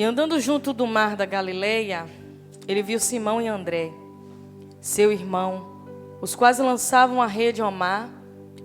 E andando junto do mar da Galileia, ele viu Simão e André, seu irmão, os quais lançavam a rede ao mar,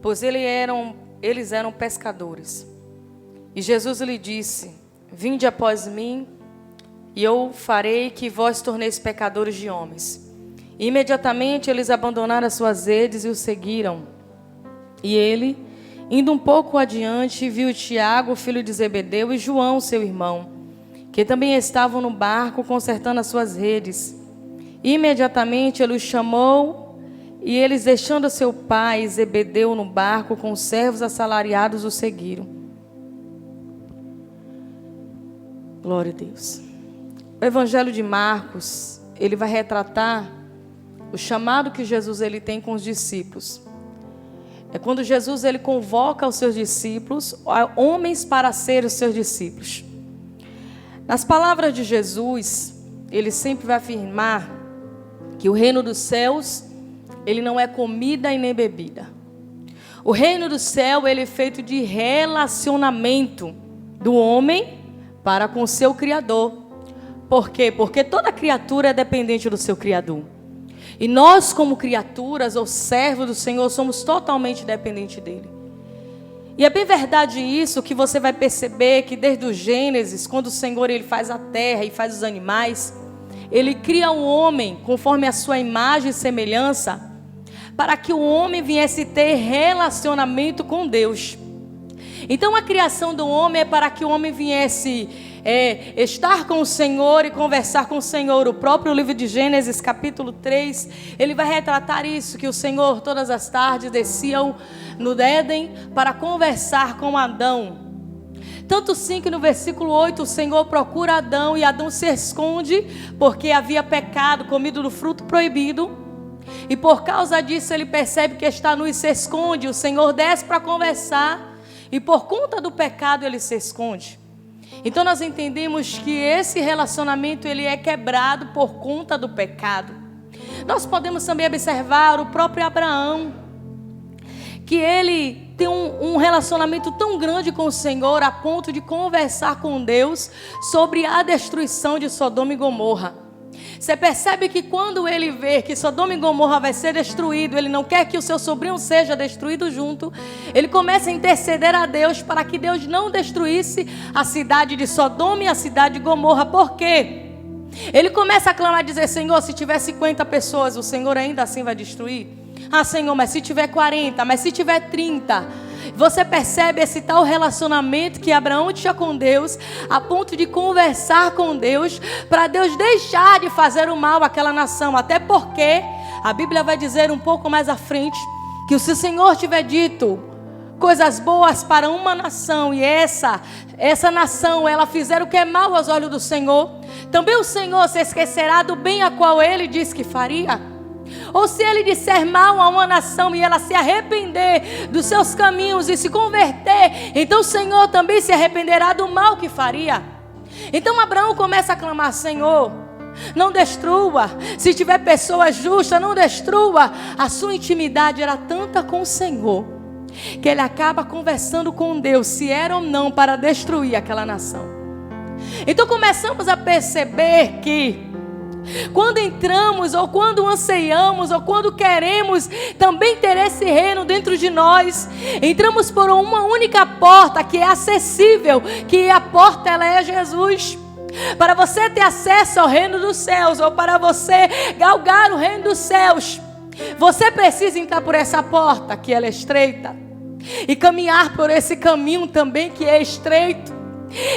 pois eles eram pescadores. E Jesus lhe disse: Vinde após mim, e eu farei que vós torneis pecadores de homens. E imediatamente eles abandonaram as suas redes e o seguiram. E ele, indo um pouco adiante, viu Tiago, filho de Zebedeu, e João, seu irmão, que também estavam no barco consertando as suas redes. E imediatamente ele os chamou, e eles, deixando seu pai Zebedeu no barco com os servos assalariados, o seguiram. Glória a Deus. O Evangelho de Marcos, ele vai retratar o chamado que Jesus ele tem com os discípulos. É quando Jesus ele convoca os seus discípulos, homens para serem os seus discípulos. Nas palavras de Jesus, ele sempre vai afirmar que o reino dos céus, ele não é comida e nem bebida. O reino do céu, ele é feito de relacionamento do homem para com o seu Criador. Por quê? Porque toda criatura é dependente do seu Criador. E nós, como criaturas ou servos do Senhor, somos totalmente dependentes dele. E é bem verdade isso que você vai perceber que desde o Gênesis, quando o Senhor ele faz a terra e faz os animais, ele cria o homem conforme a sua imagem e semelhança, para que o homem viesse ter relacionamento com Deus. Então a criação do homem é para que o homem viesse estar com o Senhor e conversar com o Senhor. O próprio livro de Gênesis, capítulo 3, ele vai retratar isso, que o Senhor todas as tardes descia no Éden para conversar com Adão. Tanto sim que no versículo 8 o Senhor procura Adão e Adão se esconde porque havia pecado, comido do fruto proibido. E por causa disso ele percebe que está nu e se esconde. O Senhor desce para conversar e por conta do pecado ele se esconde. Então nós entendemos que esse relacionamento ele é quebrado por conta do pecado. Nós podemos também observar o próprio Abraão, que ele tem um relacionamento tão grande com o Senhor a ponto de conversar com Deus sobre a destruição de Sodoma e Gomorra. Você percebe que quando ele vê que Sodoma e Gomorra vai ser destruído, ele não quer que o seu sobrinho seja destruído junto. Ele começa a interceder a Deus para que Deus não destruísse a cidade de Sodoma e a cidade de Gomorra. Por quê? Ele começa a clamar e dizer: Senhor, se tiver 50 pessoas, o Senhor ainda assim vai destruir? Ah, Senhor, mas se tiver 40, mas se tiver 30... Você percebe esse tal relacionamento que Abraão tinha com Deus, a ponto de conversar com Deus, para Deus deixar de fazer o mal àquela nação. Até porque a Bíblia vai dizer um pouco mais à frente, que se o Senhor tiver dito coisas boas para uma nação, e essa nação, ela fizer o que é mal aos olhos do Senhor, também o Senhor se esquecerá do bem a qual Ele disse que faria. Ou se ele disser mal a uma nação e ela se arrepender dos seus caminhos e se converter, então o Senhor também se arrependerá do mal que faria. Então Abraão começa a clamar: Senhor, não destrua. Se tiver pessoas justas, não destrua. A sua intimidade era tanta com o Senhor, que ele acaba conversando com Deus, se era ou não para destruir aquela nação. Então começamos a perceber que quando entramos, ou quando anseiamos, ou quando queremos também ter esse reino dentro de nós, entramos por uma única porta que é acessível, que a porta ela é Jesus. Para você ter acesso ao reino dos céus, ou para você galgar o reino dos céus, você precisa entrar por essa porta que ela é estreita, e caminhar por esse caminho também que é estreito.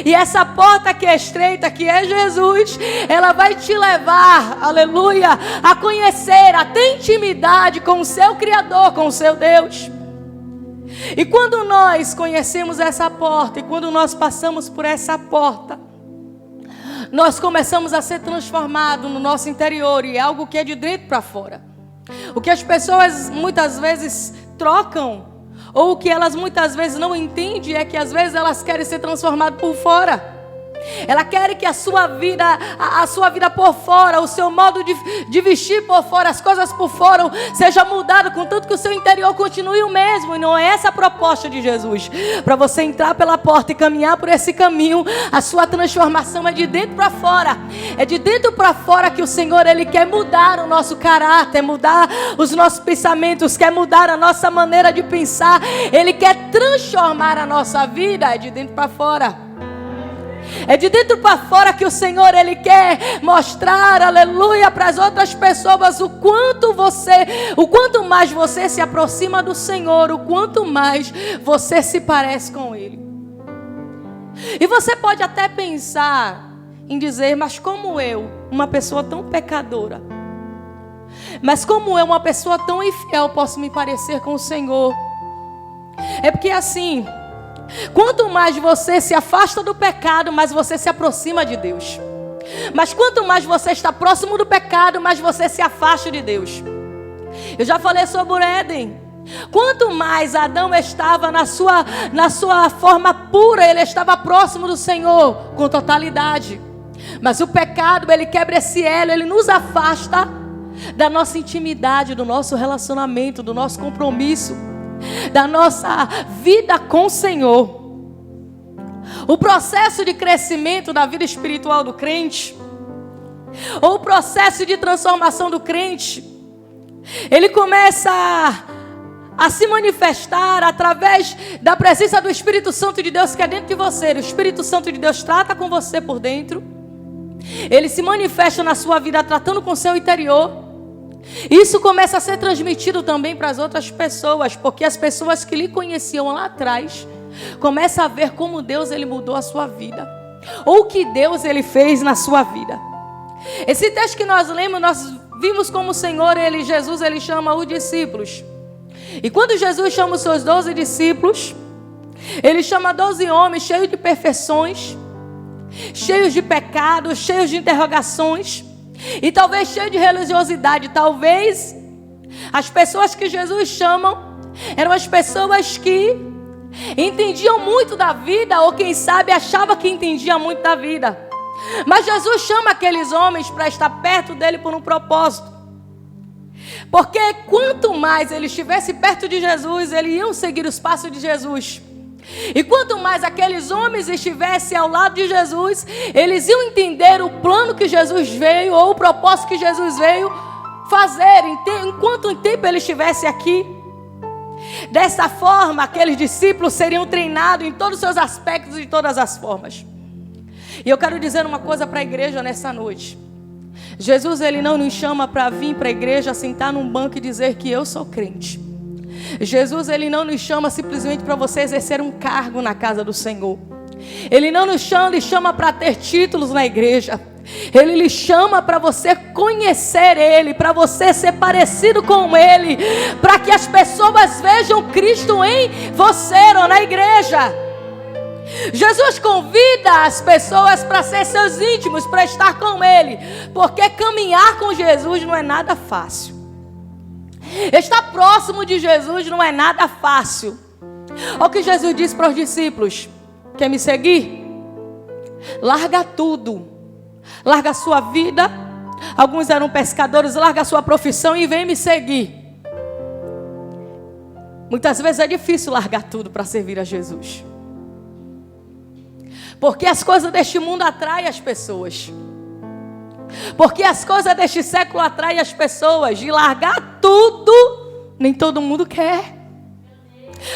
E essa porta que é estreita, que é Jesus, ela vai te levar, aleluia, a conhecer, a ter intimidade com o seu Criador, com o seu Deus. E quando nós conhecemos essa porta, e quando nós passamos por essa porta, nós começamos a ser transformados no nosso interior, e é algo que é de dentro para fora. O que as pessoas muitas vezes trocam, ou o que elas muitas vezes não entendem, é que às vezes elas querem ser transformadas por fora. Ela quer que a sua vida por fora, o seu modo de vestir por fora, as coisas por fora, seja mudado, contanto que o seu interior continue o mesmo. E não é essa a proposta de Jesus. Para você entrar pela porta e caminhar por esse caminho, a sua transformação é de dentro para fora. É de dentro para fora que o Senhor, Ele quer mudar o nosso caráter, mudar os nossos pensamentos, quer mudar a nossa maneira de pensar. Ele quer transformar a nossa vida, é de dentro para fora. É de dentro para fora que o Senhor, Ele quer mostrar, aleluia, para as outras pessoas o quanto mais você se aproxima do Senhor, o quanto mais você se parece com Ele. E você pode até pensar em dizer, mas como eu, uma pessoa tão pecadora, mas como eu, uma pessoa tão infiel, posso me parecer com o Senhor? É porque assim, quanto mais você se afasta do pecado, mais você se aproxima de Deus. Mas quanto mais você está próximo do pecado, mais você se afasta de Deus. Eu já falei sobre o Éden. Quanto mais Adão estava na sua forma pura, ele estava próximo do Senhor com totalidade. Mas o pecado, ele quebra esse elo, ele nos afasta da nossa intimidade, do nosso relacionamento, do nosso compromisso, da nossa vida com o Senhor. O processo de crescimento da vida espiritual do crente, ou o processo de transformação do crente, ele começa a se manifestar através da presença do Espírito Santo de Deus que é dentro de você. O Espírito Santo de Deus trata com você por dentro, ele se manifesta na sua vida tratando com o seu interior. Isso começa a ser transmitido também para as outras pessoas, porque as pessoas que lhe conheciam lá atrás começam a ver como Deus, ele mudou a sua vida, ou o que Deus, ele fez na sua vida. Esse texto que nós lemos, nós vimos como o Senhor, Jesus, ele chama os discípulos. E quando Jesus chama os seus 12 discípulos, ele chama 12 homens cheios de perfeições, cheios de pecados, cheios de interrogações, e talvez cheios de religiosidade. Talvez as pessoas que Jesus chama eram as pessoas que entendiam muito da vida, ou quem sabe achava que entendia muito da vida. Mas Jesus chama aqueles homens para estar perto dele por um propósito. Porque quanto mais eles estivessem perto de Jesus, eles iam seguir os passos de Jesus. E quanto mais aqueles homens estivessem ao lado de Jesus, eles iam entender o plano que Jesus veio, ou o propósito que Jesus veio fazer, enquanto o tempo ele estivesse aqui. Dessa forma, aqueles discípulos seriam treinados em todos os seus aspectos e de todas as formas. E eu quero dizer uma coisa para a igreja nessa noite. Jesus, ele não nos chama para vir para a igreja, sentar num banco e dizer que eu sou crente. Jesus, ele não nos chama simplesmente para você exercer um cargo na casa do Senhor. Ele não nos chama para ter títulos na igreja. Ele lhe chama para você conhecer Ele, para você ser parecido com Ele, para que as pessoas vejam Cristo em você ou na igreja. Jesus convida as pessoas para ser seus íntimos, para estar com Ele, porque caminhar com Jesus não é nada fácil. Estar próximo de Jesus não é nada fácil. Olha o que Jesus disse para os discípulos: quer me seguir? Larga tudo. Larga a sua vida. Alguns eram pescadores. Larga a sua profissão e vem me seguir. Muitas vezes é difícil largar tudo para servir a Jesus, porque as coisas deste mundo atraem as pessoas. Porque as coisas deste século atraem as pessoas. E largar tudo, nem todo mundo quer.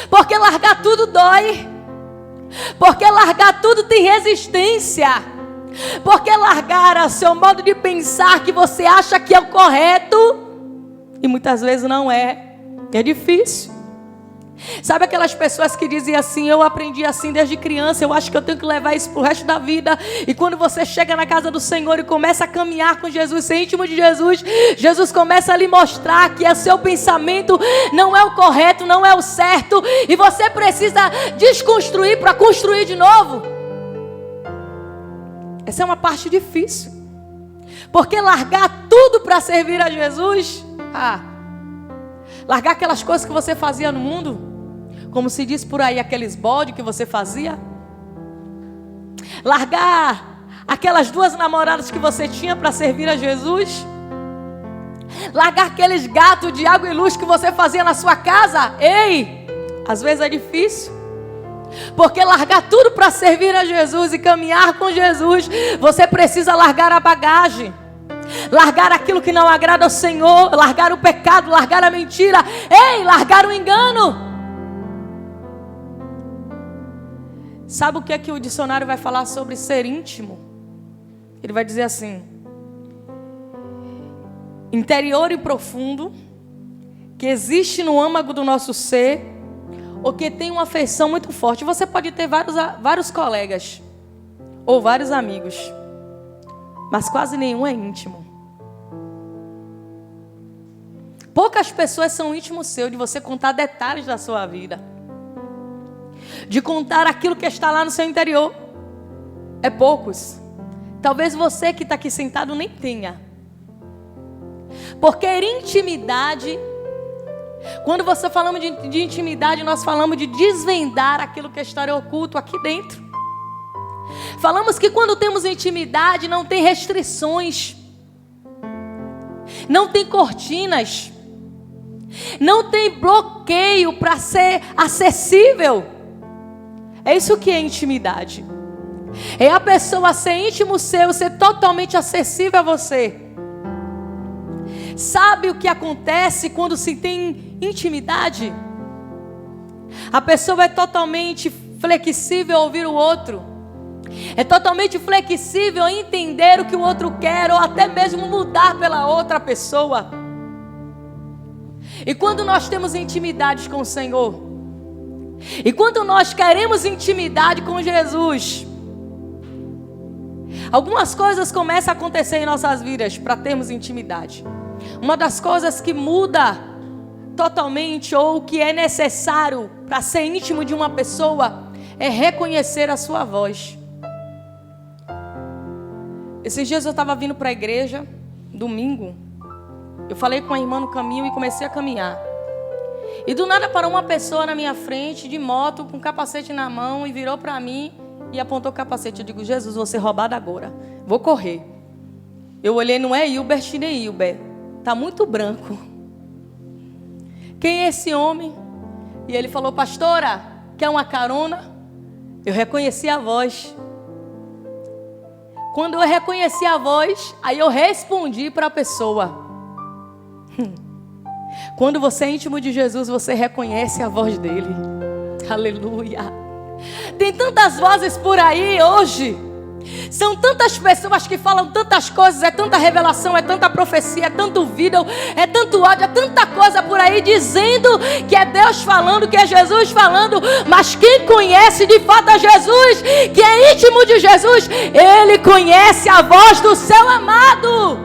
Porque largar tudo dói. Porque largar tudo tem resistência. Porque largar o seu modo de pensar, que você acha que é o correto, e muitas vezes não é. É difícil. Sabe aquelas pessoas que dizem assim: eu aprendi assim desde criança, eu acho que eu tenho que levar isso pro resto da vida. E quando você chega na casa do Senhor e começa a caminhar com Jesus, ser íntimo de Jesus, Jesus começa a lhe mostrar que o seu pensamento não é o correto, não é o certo, e você precisa desconstruir para construir de novo. Essa é uma parte difícil, porque largar tudo para servir a Jesus, largar aquelas coisas que você fazia no mundo, como se diz por aí, aqueles bode que você fazia, Largar aquelas 2 namoradas que você tinha para servir a Jesus? Largar aqueles gatos de água e luz que você fazia na sua casa? Ei, às vezes é difícil. Porque largar tudo para servir a Jesus e caminhar com Jesus, você precisa largar a bagagem. Largar aquilo que não agrada ao Senhor, largar o pecado, largar a mentira, ei, largar o engano. Sabe o que é que o dicionário vai falar sobre ser íntimo? Ele vai dizer assim: interior e profundo, que existe no âmago do nosso ser, ou que tem uma afeição muito forte. Você pode ter vários colegas, ou vários amigos, mas quase nenhum é íntimo. Poucas pessoas são íntimos seu, de você contar detalhes da sua vida, de contar aquilo que está lá no seu interior. É poucos. Talvez você que está aqui sentado nem tenha. Porque intimidade, quando você falamos de intimidade, nós falamos de desvendar aquilo que está oculto aqui dentro. Falamos que quando temos intimidade não tem restrições, não tem cortinas, não tem bloqueio para ser acessível. É isso que é intimidade. É a pessoa ser íntimo seu, ser totalmente acessível a você. Sabe o que acontece quando se tem intimidade? A pessoa é totalmente flexível a ouvir o outro. É totalmente flexível a entender o que o outro quer, ou até mesmo mudar pela outra pessoa. E quando nós temos intimidade com o Senhor, e quando nós queremos intimidade com Jesus, algumas coisas começam a acontecer em nossas vidas para termos intimidade. Uma das coisas que muda totalmente, ou que é necessário para ser íntimo de uma pessoa, é reconhecer a sua voz. Esses dias eu estava vindo para a igreja, domingo. Eu falei com a irmã no caminho e comecei a caminhar. E do nada parou uma pessoa na minha frente, de moto, com capacete na mão, e virou para mim e apontou o capacete. Eu digo: Jesus, vou ser roubada agora, vou correr. Eu olhei, não é Hilbert nem Hilbert, está muito branco. Quem é esse homem? E ele falou: pastora, quer uma carona? Eu reconheci a voz. Quando eu reconheci a voz, aí eu respondi para a pessoa. Quando você é íntimo de Jesus, você reconhece a voz dele. Aleluia. Tem tantas vozes por aí hoje. São tantas pessoas que falam tantas coisas. É tanta revelação, é tanta profecia, é tanto vídeo, é tanto áudio, é tanta coisa por aí dizendo que é Deus falando, que é Jesus falando. Mas quem conhece de fato a Jesus, que é íntimo de Jesus, ele conhece a voz do seu amado.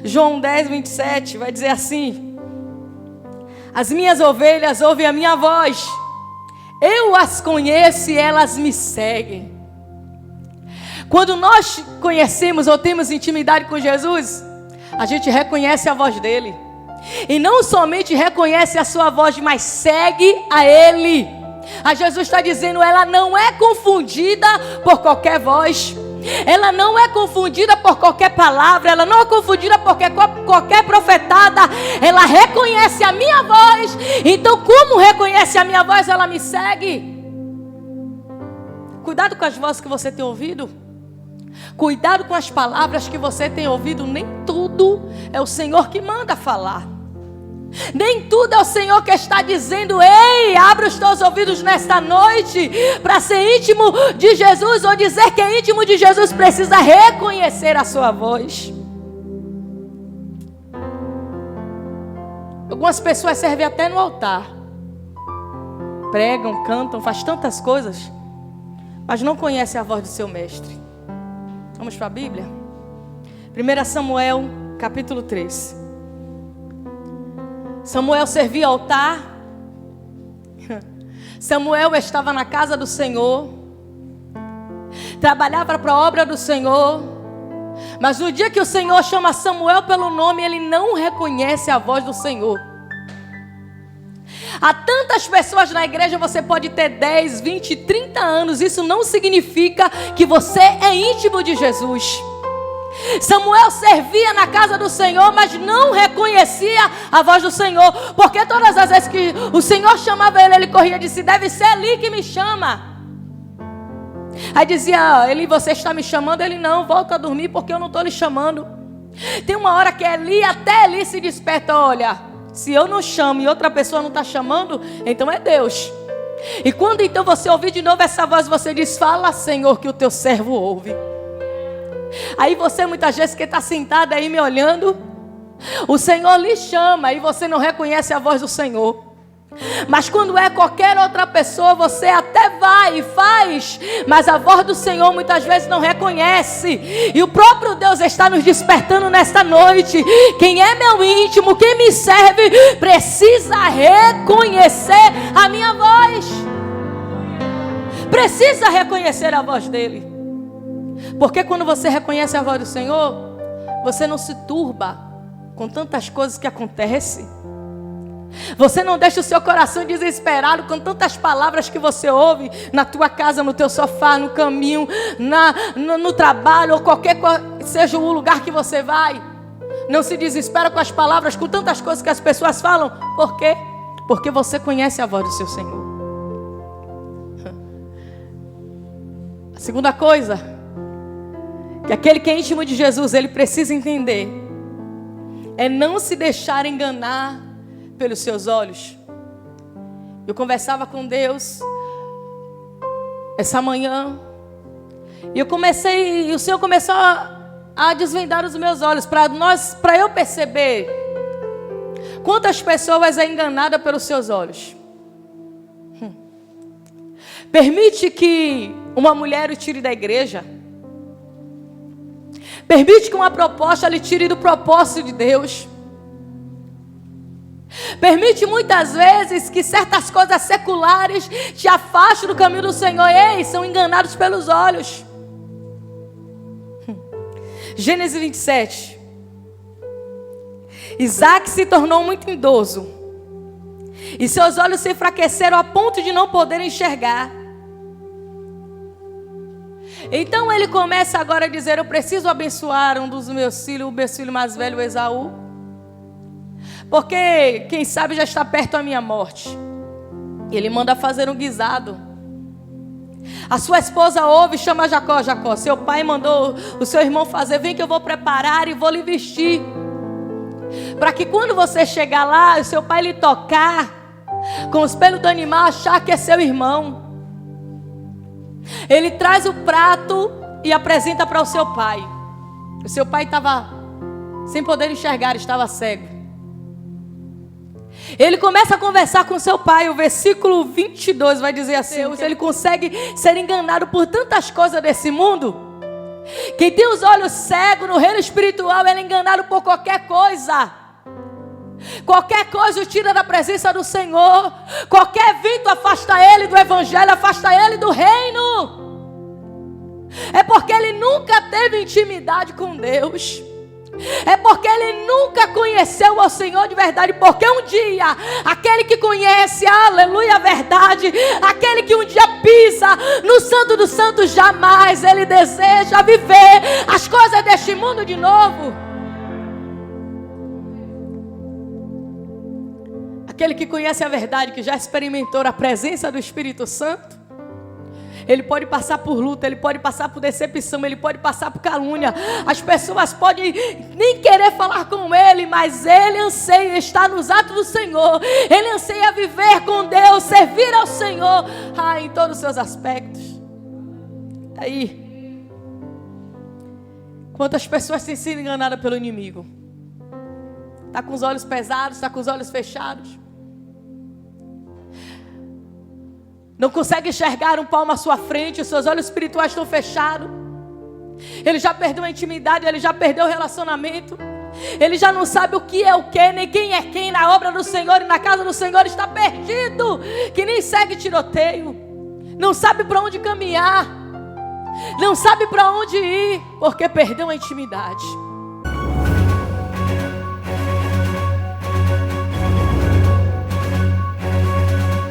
João 10, 27 vai dizer assim: as minhas ovelhas ouvem a minha voz, eu as conheço e elas me seguem. Quando nós conhecemos ou temos intimidade com Jesus, a gente reconhece a voz dele. E não somente reconhece a sua voz, mas segue a ele. A Jesus está dizendo, ela não é confundida por qualquer voz. Ela não é confundida por qualquer palavra. Ela não é confundida por qualquer profetada. Ela reconhece a minha voz. Então, como reconhece a minha voz, ela me segue. Cuidado com as vozes que você tem ouvido. Cuidado com as palavras que você tem ouvido. Nem tudo é o Senhor que manda falar. Nem tudo é o Senhor que está dizendo: ei, abre os teus ouvidos nesta noite. Para ser íntimo de Jesus, ou dizer que é íntimo de Jesus, precisa reconhecer a sua voz. Algumas pessoas servem até no altar, pregam, cantam, faz tantas coisas, mas não conhecem a voz do seu mestre. Vamos para a Bíblia? 1 Samuel, capítulo 3. Samuel servia altar. Samuel estava na casa do Senhor, trabalhava para a obra do Senhor. Mas no dia que o Senhor chama Samuel pelo nome, ele não reconhece a voz do Senhor. Há tantas pessoas na igreja, você pode ter 10, 20, 30 anos. Isso não significa que você é íntimo de Jesus. Samuel servia na casa do Senhor, mas não reconhecia a voz do Senhor, porque todas as vezes que o Senhor chamava ele, ele corria e disse: deve ser ali que me chama. Aí dizia: Eli, você está me chamando? Ele: não, volta a dormir porque eu não estou lhe chamando. Tem uma hora que até Eli se desperta: olha, se eu não chamo e outra pessoa não está chamando, então é Deus. E quando então você ouvir de novo essa voz, você diz: fala, Senhor, que o teu servo ouve. Aí você muitas vezes que está sentado aí me olhando, o Senhor lhe chama e você não reconhece a voz do Senhor. Mas quando é qualquer outra pessoa, você até vai e faz, mas a voz do Senhor muitas vezes não reconhece. E o próprio Deus está nos despertando nesta noite. Quem é meu íntimo, quem me serve, precisa reconhecer a minha voz. Precisa reconhecer a voz dele. Porque quando você reconhece a voz do Senhor, você não se turba com tantas coisas que acontecem. Você não deixa o seu coração desesperado com tantas palavras que você ouve na tua casa, no teu sofá, no caminho, no trabalho, ou qualquer seja o lugar que você vai. Não se desespera com as palavras, com tantas coisas que as pessoas falam. Por quê? Porque você conhece a voz do seu Senhor. A segunda coisa que aquele que é íntimo de Jesus, ele precisa entender, é não se deixar enganar pelos seus olhos. Eu conversava com Deus essa manhã, e o Senhor começou a desvendar os meus olhos, para eu perceber quantas pessoas é enganada pelos seus olhos. Permite que uma mulher o tire da igreja. Permite que uma proposta lhe tire do propósito de Deus. Permite muitas vezes que certas coisas seculares te afastem do caminho do Senhor. Ei, são enganados pelos olhos. Gênesis 27. Isaac se tornou muito idoso, e seus olhos se enfraqueceram a ponto de não poder enxergar. Então ele começa agora a dizer: eu preciso abençoar um dos meus filhos, o meu filho mais velho, Esaú, porque quem sabe já está perto a minha morte. Ele manda fazer um guisado. A sua esposa ouve e chama Jacó: Jacó, seu pai mandou o seu irmão fazer, vem que eu vou preparar e vou lhe vestir, para que quando você chegar lá, o seu pai lhe tocar com os pelos do animal, achar que é seu irmão. Ele traz o prato e apresenta para o seu pai. O seu pai estava sem poder enxergar, estava cego. Ele começa a conversar com seu pai. O versículo 22 vai dizer assim: ele consegue ser enganado por tantas coisas desse mundo. Quem tem os olhos cegos no reino espiritual, ele é enganado por qualquer coisa. Qualquer coisa o tira da presença do Senhor. Qualquer vento afasta ele do evangelho, afasta ele do reino. É porque ele nunca teve intimidade com Deus. É porque ele nunca conheceu o Senhor de verdade. Porque um dia, aquele que conhece, aleluia, a verdade, aquele que um dia pisa no Santo dos Santos, jamais ele deseja viver as coisas deste mundo de novo. Aquele que conhece a verdade, que já experimentou a presença do Espírito Santo, ele pode passar por luta, ele pode passar por decepção, ele pode passar por calúnia. As pessoas podem nem querer falar com ele, mas ele anseia estar nos atos do Senhor. Ele anseia viver com Deus, servir ao Senhor, em todos os seus aspectos. Aí, quantas pessoas têm sido enganadas pelo inimigo? Está com os olhos pesados, está com os olhos fechados. Não consegue enxergar um palmo à sua frente, os seus olhos espirituais estão fechados. Ele já perdeu a intimidade, ele já perdeu o relacionamento. Ele já não sabe o que é o que, nem quem é quem na obra do Senhor e na casa do Senhor. Está perdido, que nem segue tiroteio. Não sabe para onde caminhar. Não sabe para onde ir, porque perdeu a intimidade.